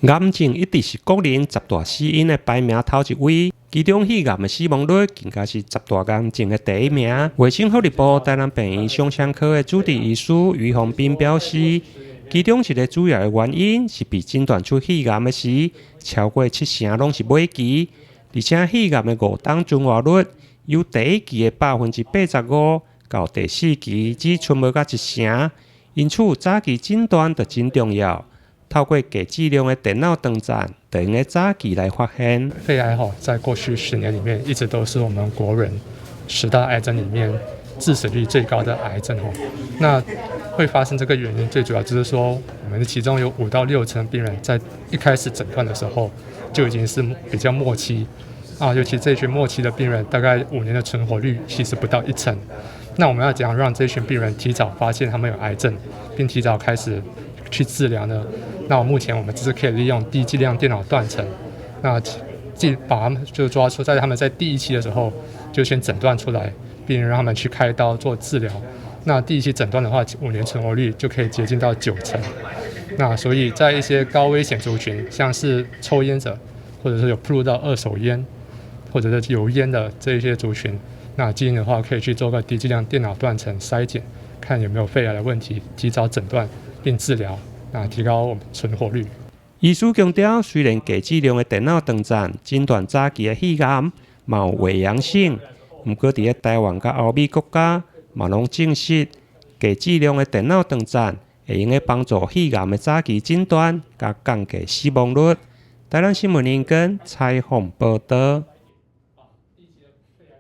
癌症一直是国人10大死因的排名头一位，其中肺癌的死亡率更加是10大癌症的第一名。卫生福利部台南病院胸腔科的主治医师于宏斌表示，其中一个主要的原因是被诊断出肺癌的时，超过70%拢是末期，而且肺癌的5档存活率由第一期的85%到第4期只剩无到1%，因此早期诊断就真重要。透过低剂量的电脑断层，就用早期来发现。肺癌在过去10年里面，一直都是我们国人10大癌症里面致死率最高的癌症。那会发生这个原因，最主要就是说，我们其中有5到6成病人在一开始诊断的时候就已经是比较末期尤其这群末期的病人，大概5年的存活率其实不到1成。那我们要怎样让这群病人提早发现他们有癌症，并提早开始去治疗呢？那目前我们只是可以利用低剂量电脑断层，那把他们就抓出在他们在第1期的时候就先诊断出来，并让他们去开刀做治疗。那第1期诊断的话，5年存活率就可以接近到9成。那所以在一些高危险族群，像是抽烟者，或者是有暴露到二手烟，或者是油烟的这一些族群，那建议的话可以去做个低剂量电脑断层筛检，看有没有肺癌的问题，及早诊断并治疗，提高我们存活率。医师强调，虽然低剂量的电脑断层诊断早期的肺癌嘛有伪阳性，不过在台湾和欧美国家嘛拢证实，低剂量的电脑断层会用来帮助肺癌的早期诊断，甲降低死亡率。台南新闻联播采访报道。